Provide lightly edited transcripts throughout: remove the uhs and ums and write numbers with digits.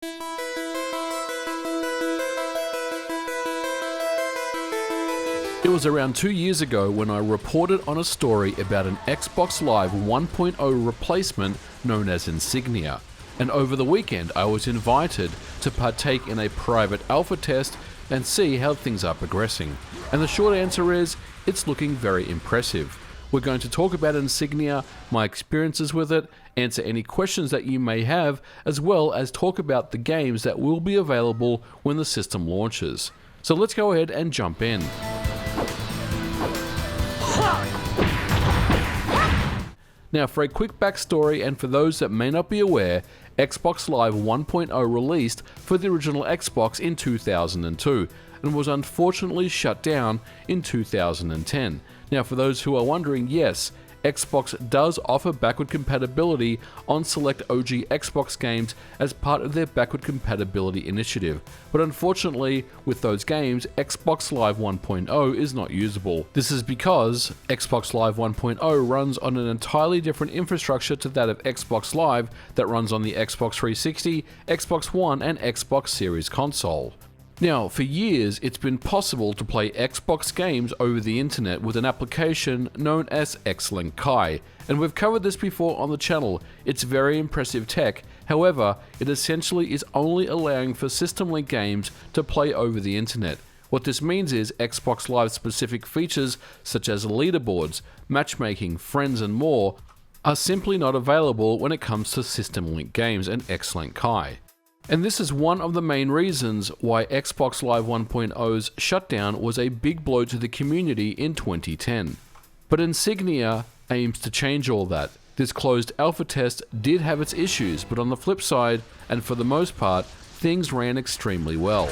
It was around 2 years ago when I reported on a story about an Xbox Live 1.0 replacement known as Insignia, and over the weekend I was invited to partake in a private alpha test and see how things are progressing. And the short answer is, it's looking very impressive. We're going to talk about Insignia, my experiences with it, answer any questions that you may have, as well as talk about the games that will be available when the system launches. So let's go ahead and jump in. Now, for a quick backstory, and for those that may not be aware, Xbox Live 1.0 released for the original Xbox in 2002 and was unfortunately shut down in 2010. Now, for those who are wondering, yes, Xbox does offer backward compatibility on select OG Xbox games as part of their backward compatibility initiative, but unfortunately with those games, Xbox Live 1.0 is not usable. This is because Xbox Live 1.0 runs on an entirely different infrastructure to that of Xbox Live that runs on the Xbox 360, Xbox One and Xbox Series console. Now, for years, it's been possible to play Xbox games over the internet with an application known as Xlink Kai, and we've covered this before on the channel. It's very impressive tech, however, it essentially is only allowing for system-link games to play over the internet. What this means is Xbox Live specific features such as leaderboards, matchmaking, friends and more are simply not available when it comes to system-link games and Xlink Kai. And this is one of the main reasons why Xbox Live 1.0's shutdown was a big blow to the community in 2010. But Insignia aims to change all that. This closed alpha test did have its issues, but on the flip side, and for the most part, things ran extremely well.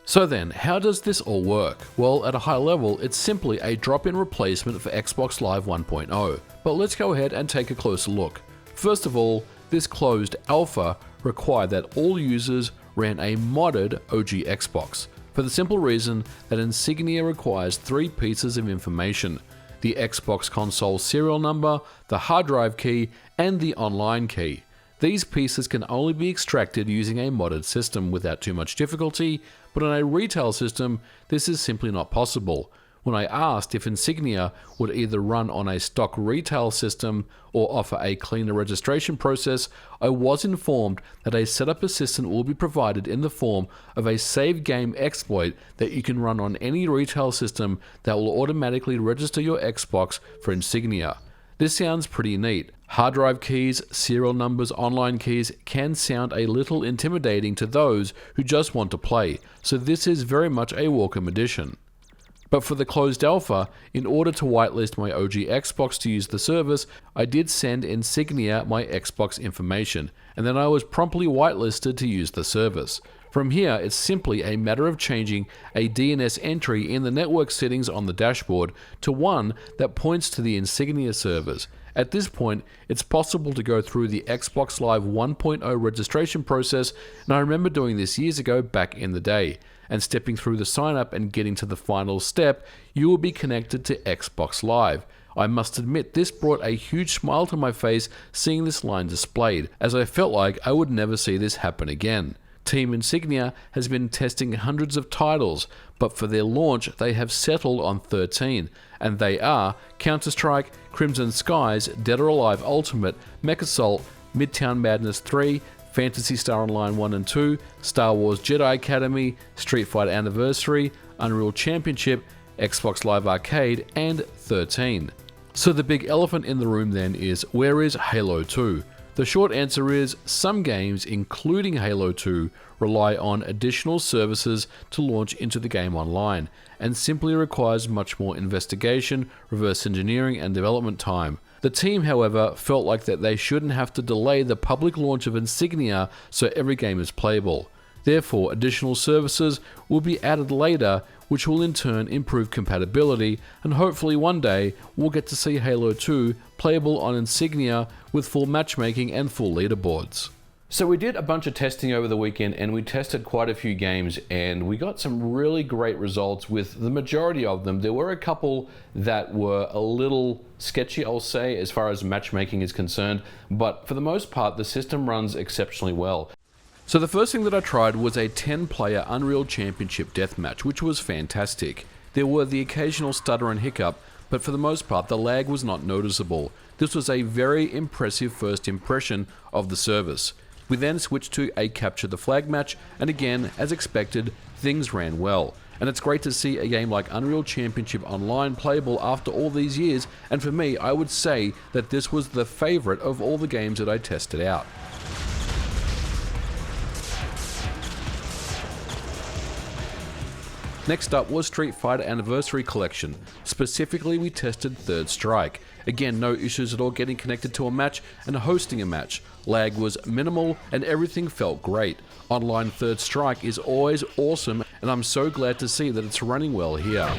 So then, how does this all work? Well, at a high level, it's simply a drop-in replacement for Xbox Live 1.0. But let's go ahead and take a closer look. First of all, this closed alpha required that all users ran a modded OG Xbox, for the simple reason that Insignia requires 3 pieces of information: the Xbox console serial number, the hard drive key, and the online key. These pieces can only be extracted using a modded system without too much difficulty, but on a retail system, this is simply not possible. When I asked if Insignia would either run on a stock retail system or offer a cleaner registration process, I was informed that a setup assistant will be provided in the form of a save game exploit that you can run on any retail system that will automatically register your Xbox for Insignia. This sounds pretty neat. Hard drive keys, serial numbers, online keys can sound a little intimidating to those who just want to play, so this is very much a welcome addition. But for the closed alpha, in order to whitelist my OG Xbox to use the service, I did send Insignia my Xbox information, and then I was promptly whitelisted to use the service. From here, it's simply a matter of changing a DNS entry in the network settings on the dashboard to one that points to the Insignia servers. At this point, it's possible to go through the Xbox Live 1.0 registration process, and I remember doing this years ago back in the day. And stepping through the sign up and getting to the final step, you will be connected to Xbox Live. I must admit, this brought a huge smile to my face seeing this line displayed, as I felt like I would never see this happen again. Team Insignia has been testing hundreds of titles, but for their launch they have settled on 13, and they are Counter-Strike, Crimson Skies, Dead or Alive Ultimate, MechAssault, Midtown Madness 3, Phantasy Star Online 1 and 2, Star Wars Jedi Academy, Street Fighter Anniversary, Unreal Championship, Xbox Live Arcade, and 13. So the big elephant in the room then is, where is Halo 2? The short answer is, some games, including Halo 2, rely on additional services to launch into the game online, and simply requires much more investigation, reverse engineering, and development time. The team, however, felt like that they shouldn't have to delay the public launch of Insignia so every game is playable. Therefore, additional services will be added later, which will in turn improve compatibility, and hopefully one day we'll get to see Halo 2 playable on Insignia with full matchmaking and full leaderboards. So we did a bunch of testing over the weekend and we tested quite a few games and we got some really great results with the majority of them. There were a couple that were a little sketchy, I'll say, as far as matchmaking is concerned, but for the most part, the system runs exceptionally well. So the first thing that I tried was a 10-player Unreal Championship deathmatch, which was fantastic. There were the occasional stutter and hiccup, but for the most part, the lag was not noticeable. This was a very impressive first impression of the service. We then switched to a capture the flag match, and again, as expected, things ran well. And it's great to see a game like Unreal Championship Online playable after all these years, and for me, I would say that this was the favorite of all the games that I tested out. Next up was Street Fighter Anniversary Collection. Specifically, we tested Third Strike. Again, no issues at all getting connected to a match and hosting a match. Lag was minimal and everything felt great. Online Third Strike is always awesome and I'm so glad to see that it's running well here.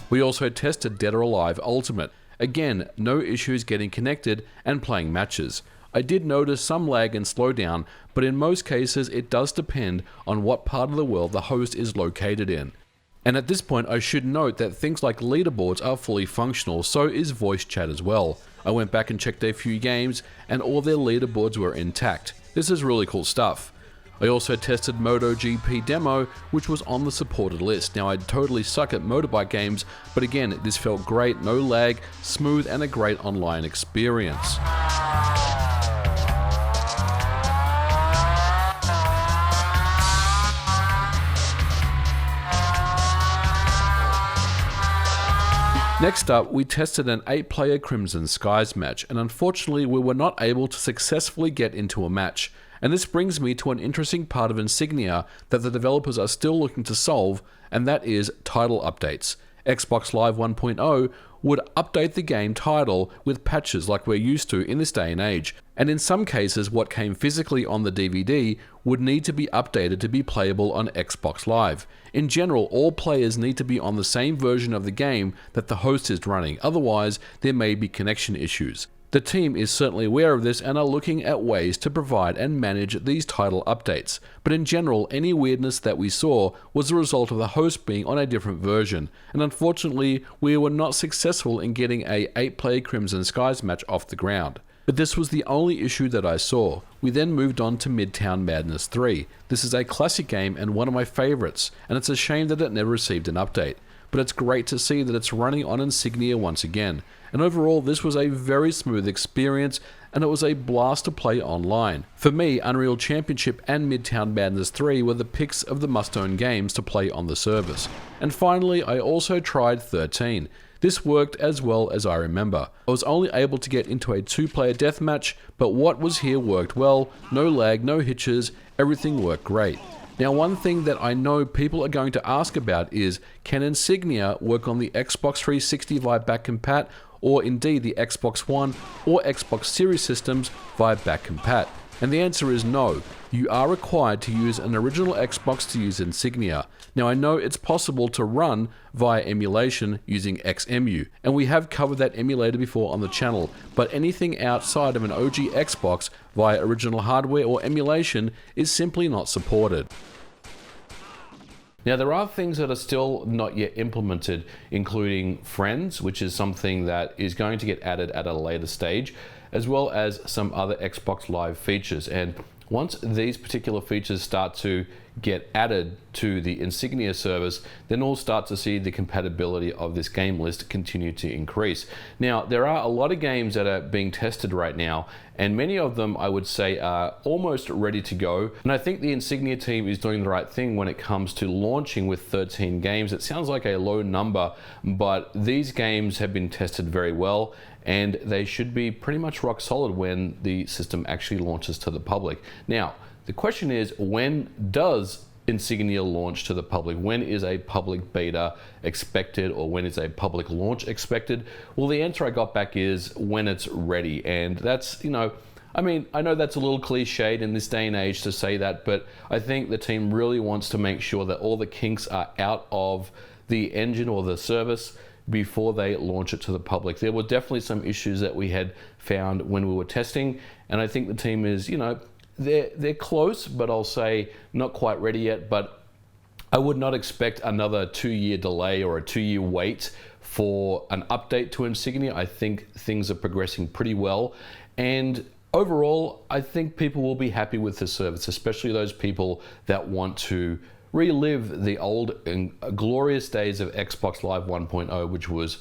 We also tested Dead or Alive Ultimate. Again, no issues getting connected and playing matches. I did notice some lag and slowdown, but in most cases it does depend on what part of the world the host is located in. And at this point I should note that things like leaderboards are fully functional, so is voice chat as well. I went back and checked a few games and all their leaderboards were intact. This is really cool stuff. I also tested MotoGP Demo, which was on the supported list. Now I totally suck at motorbike games, but again, this felt great, no lag, smooth and a great online experience. Next up, we tested an 8-player Crimson Skies match, and unfortunately we were not able to successfully get into a match. And this brings me to an interesting part of Insignia that the developers are still looking to solve, and that is title updates. Xbox Live 1.0 would update the game title with patches like we're used to in this day and age, and in some cases what came physically on the DVD would need to be updated to be playable on Xbox Live. In general, all players need to be on the same version of the game that the host is running, otherwise there may be connection issues. The team is certainly aware of this and are looking at ways to provide and manage these title updates, but in general any weirdness that we saw was the result of the host being on a different version, and unfortunately we were not successful in getting a 8-player Crimson Skies match off the ground. But this was the only issue that I saw. We then moved on to Midtown Madness 3. This is a classic game and one of my favorites, and it's a shame that it never received an update. But it's great to see that it's running on Insignia once again. And overall, this was a very smooth experience, and it was a blast to play online. For me, Unreal Championship and Midtown Madness 3 were the picks of the must-own games to play on the service. And finally, I also tried 13. This worked as well as I remember. I was only able to get into a 2-player deathmatch, but what was here worked well, no lag, no hitches, everything worked great. Now, one thing that I know people are going to ask about is, can Insignia work on the Xbox 360 via back compat, or indeed the Xbox One or Xbox Series systems via back compat? And the answer is no. You are required to use an original Xbox to use Insignia. Now I know it's possible to run via emulation using XEMU, and we have covered that emulator before on the channel, but anything outside of an OG Xbox via original hardware or emulation is simply not supported. Now there are things that are still not yet implemented, including friends, which is something that is going to get added at a later stage, as well as some other Xbox Live features. And once these particular features start to get added to the Insignia service, then we'll start to see the compatibility of this game list continue to increase. Now, there are a lot of games that are being tested right now, and many of them I would say are almost ready to go. And I think the Insignia team is doing the right thing when it comes to launching with 13 games. It sounds like a low number, but these games have been tested very well, and they should be pretty much rock solid when the system actually launches to the public. Now, the question is, when does Insignia launch to the public? When is a public beta expected, or when is a public launch expected? Well, the answer I got back is when it's ready, and that's, I mean, I know that's a little cliched in this day and age to say that, but I think the team really wants to make sure that all the kinks are out of the engine or the service before they launch it to the public. There were definitely some issues that we had found when we were testing, and I think the team is, you know, they're close, but I'll say not quite ready yet. But I would not expect another 2-year delay or a 2-year wait for an update to Insignia. I think things are progressing pretty well, and overall, I think people will be happy with the service, especially those people that want to relive the old and glorious days of Xbox Live 1.0, which was,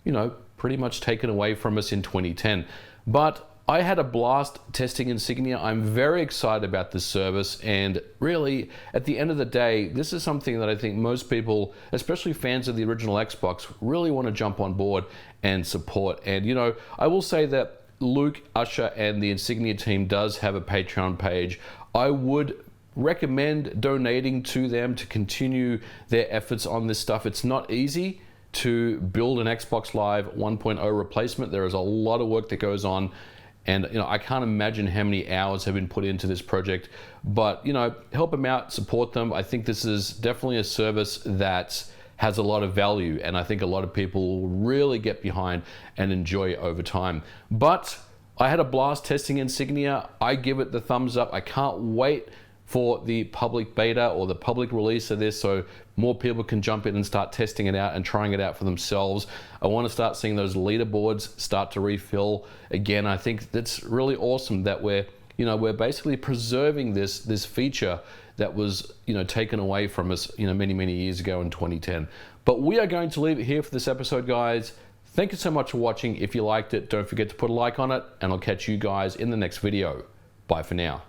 you know, pretty much taken away from us in 2010. But I had a blast testing Insignia. I'm very excited about this service, and really, at the end of the day, this is something that I think most people, especially fans of the original Xbox, really want to jump on board and support. And, you know, I will say that Luke, Usher, and the Insignia team does have a Patreon page. I would recommend donating to them to continue their efforts on this stuff. It's not easy to build an Xbox Live 1.0 replacement. There is a lot of work that goes on, and you know, I can't imagine how many hours have been put into this project. But you know, help them out, support them. I think this is definitely a service that has a lot of value, and I think a lot of people will really get behind and enjoy over time. But I had a blast testing Insignia. I give it the thumbs up. I can't wait for the public beta or the public release of this, so more people can jump in and start testing it out and trying it out for themselves. I want to start seeing those leaderboards start to refill again. I think that's really awesome that we're basically preserving this feature that was, you know, taken away from us, you know, many years ago in 2010. But we are going to leave it here for this episode, guys. Thank you so much for watching. If you liked it, don't forget to put a like on it, and I'll catch you guys in the next video. Bye for now.